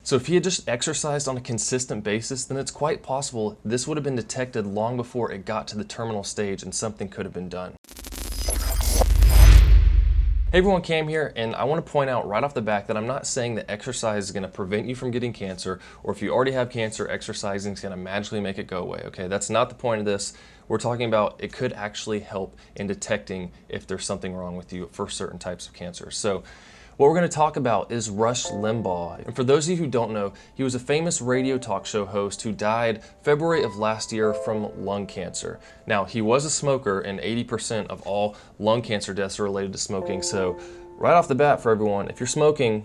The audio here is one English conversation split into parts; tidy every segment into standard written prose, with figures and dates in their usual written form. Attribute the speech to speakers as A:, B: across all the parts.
A: So if he had just exercised on a consistent basis, then it's quite possible this would have been detected long before it got to the terminal stage and something could have been done. Hey everyone, Cam here, and I want to point out right off the back that I'm not saying that exercise is going to prevent you from getting cancer, or if you already have cancer, exercising is going to magically make it go away, okay? That's not the point of this. We're talking about it could actually help in detecting if there's something wrong with you for certain types of cancer. So what we're going to talk about is Rush Limbaugh. And for those of you who don't know, he was a famous radio talk show host who died February of last year from lung cancer. Now, he was a smoker, and 80% of all lung cancer deaths are related to smoking. So right off the bat for everyone, if you're smoking,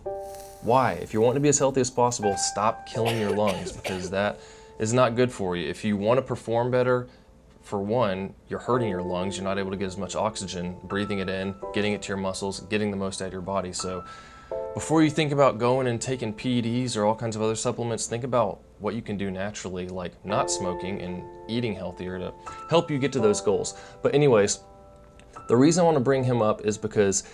A: why? If you want to be as healthy as possible, stop killing your lungs, because that is not good for you. If you want to perform better, for one, you're hurting your lungs. You're not able to get as much oxygen, breathing it in, getting it to your muscles, getting the most out of your body. So before you think about going and taking PEDs or all kinds of other supplements, think about what you can do naturally, like not smoking and eating healthier to help you get to those goals. But anyways, the reason I want to bring him up is because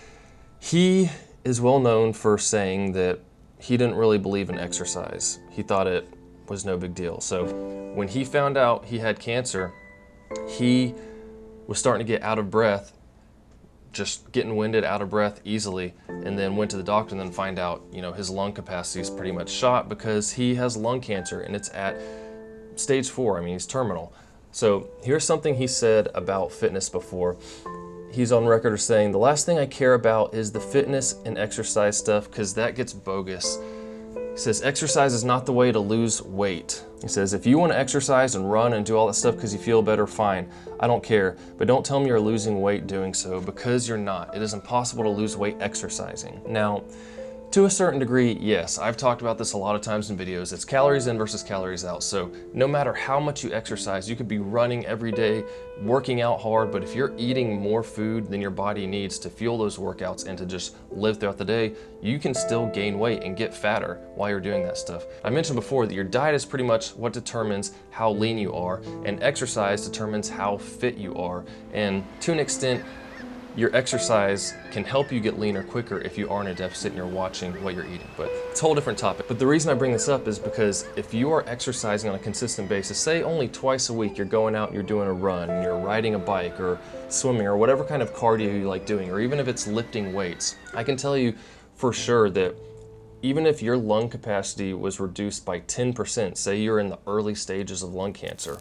A: he is well known for saying that he didn't really believe in exercise. He thought it was no big deal. So when he found out he had cancer, he was starting to get out of breath, just getting winded, out of breath easily, and then went to the doctor and then find out, his lung capacity is pretty much shot because he has lung cancer and it's at stage 4. I mean, he's terminal. So here's something he said about fitness before. He's on record as saying, "The last thing I care about is the fitness and exercise stuff because that gets bogus." He says, "Exercise is not the way to lose weight." He says, "If you want to exercise and run and do all that stuff because you feel better, fine. I don't care. But don't tell me you're losing weight doing so, because you're not. It is impossible to lose weight exercising." Now, to a certain degree, yes, I've talked about this a lot of times in videos. It's calories in versus calories out. So no matter how much you exercise, you could be running every day, working out hard, but if you're eating more food than your body needs to fuel those workouts and to just live throughout the day, you can still gain weight and get fatter while you're doing that stuff. I mentioned before that your diet is pretty much what determines how lean you are, and exercise determines how fit you are. And to an extent, your exercise can help you get leaner quicker if you are in a deficit and you're watching what you're eating, but it's a whole different topic. But the reason I bring this up is because if you are exercising on a consistent basis, say only twice a week, you're going out and you're doing a run, and you're riding a bike or swimming or whatever kind of cardio you like doing, or even if it's lifting weights, I can tell you for sure that even if your lung capacity was reduced by 10%, say you're in the early stages of lung cancer,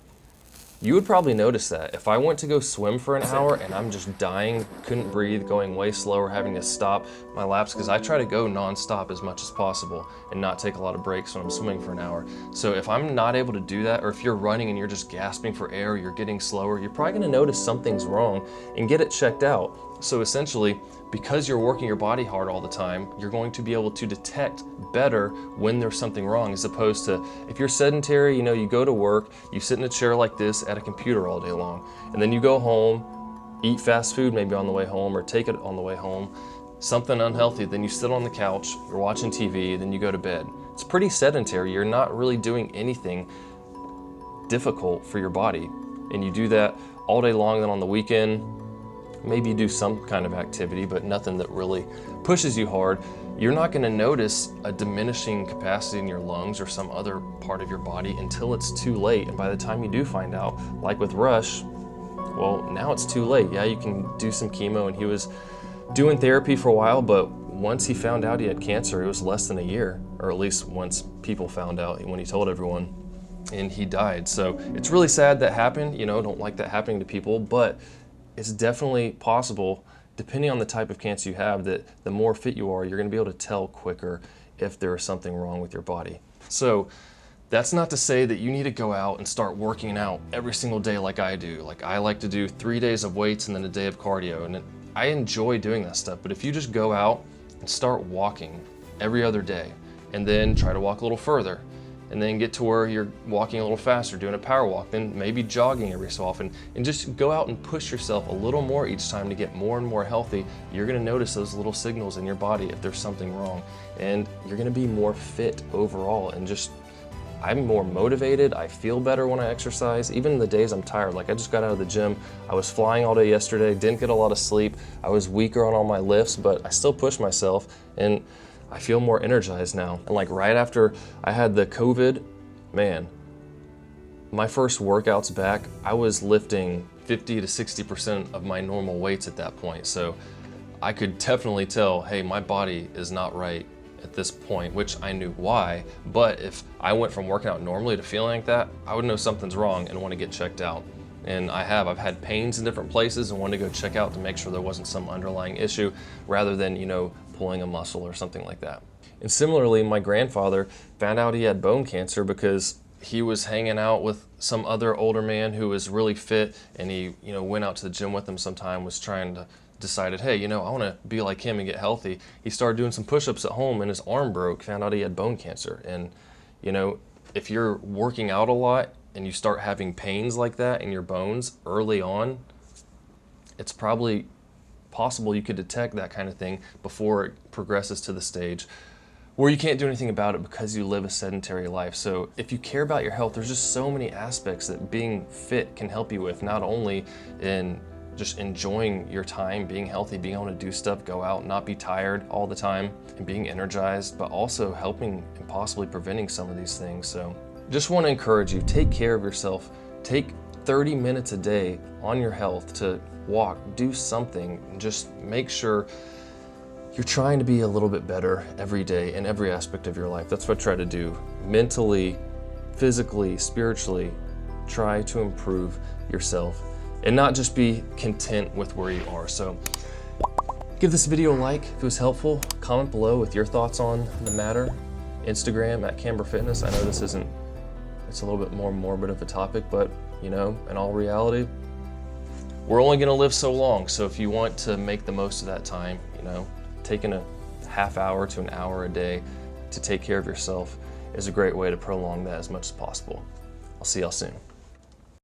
A: you would probably notice that. If I went to go swim for an hour and I'm just dying, couldn't breathe, going way slower, having to stop my laps, because I try to go nonstop as much as possible and not take a lot of breaks when I'm swimming for an hour. So if I'm not able to do that, or if you're running and you're just gasping for air, you're getting slower, you're probably gonna notice something's wrong and get it checked out. So essentially, because you're working your body hard all the time, you're going to be able to detect better when there's something wrong, as opposed to if you're sedentary, you go to work, you sit in a chair like this at a computer all day long, and then you go home, eat fast food maybe on the way home, or take it on the way home, something unhealthy, then you sit on the couch, you're watching TV, then you go to bed. It's pretty sedentary. You're not really doing anything difficult for your body, and you do that all day long. Then on the weekend, maybe you do some kind of activity, but nothing that really pushes you hard. You're not going to notice a diminishing capacity in your lungs or some other part of your body until it's too late. And by the time you do find out, like with Rush, well, now it's too late. Yeah, you can do some chemo, and he was doing therapy for a while, but once he found out he had cancer, it was less than a year, or at least once people found out, when he told everyone, and he died. So it's really sad that happened. Don't like that happening to people, but it's definitely possible, depending on the type of cancer you have, that the more fit you are, you're going to be able to tell quicker if there is something wrong with your body. So that's not to say that you need to go out and start working out every single day like I do. Like, I like to do 3 days of weights and then a day of cardio, and I enjoy doing that stuff. But if you just go out and start walking every other day, and then try to walk a little further, and then get to where you're walking a little faster, doing a power walk, then maybe jogging every so often, and just go out and push yourself a little more each time to get more and more healthy, you're gonna notice those little signals in your body if there's something wrong, and you're gonna be more fit overall. And just, I'm more motivated, I feel better when I exercise, even the days I'm tired. Like, I just got out of the gym, I was flying all day yesterday, didn't get a lot of sleep, I was weaker on all my lifts, but I still pushed myself, and I feel more energized now. And like right after I had the COVID, man, my first workouts back, I was lifting 50 to 60% of my normal weights at that point. So I could definitely tell, hey, my body is not right at this point, which I knew why. But if I went from working out normally to feeling like that, I would know something's wrong and want to get checked out. And I've had pains in different places and wanted to go check out to make sure there wasn't some underlying issue rather than, pulling a muscle or something like that. And similarly, my grandfather found out he had bone cancer because he was hanging out with some other older man who was really fit, and he, went out to the gym with him sometime, was trying to decided, hey, I want to be like him and get healthy. He started doing some push-ups at home and his arm broke, found out he had bone cancer. And, if you're working out a lot and you start having pains like that in your bones early on, it's probably possible you could detect that kind of thing before it progresses to the stage where you can't do anything about it because you live a sedentary life. So if you care about your health, there's just so many aspects that being fit can help you with, not only in just enjoying your time, being healthy, being able to do stuff, go out, not be tired all the time, and being energized, but also helping and possibly preventing some of these things. So just want to encourage you, take care of yourself. Take 30 minutes a day on your health to walk, do something, and just make sure you're trying to be a little bit better every day in every aspect of your life. That's what I try to do. Mentally, physically, spiritually, try to improve yourself and not just be content with where you are. So give this video a like if it was helpful. Comment below with your thoughts on the matter. Instagram at Camber Fitness. I know it's a little bit more morbid of a topic, but in all reality, we're only gonna live so long. So if you want to make the most of that time, taking a half hour to an hour a day to take care of yourself is a great way to prolong that as much as possible. I'll see y'all soon.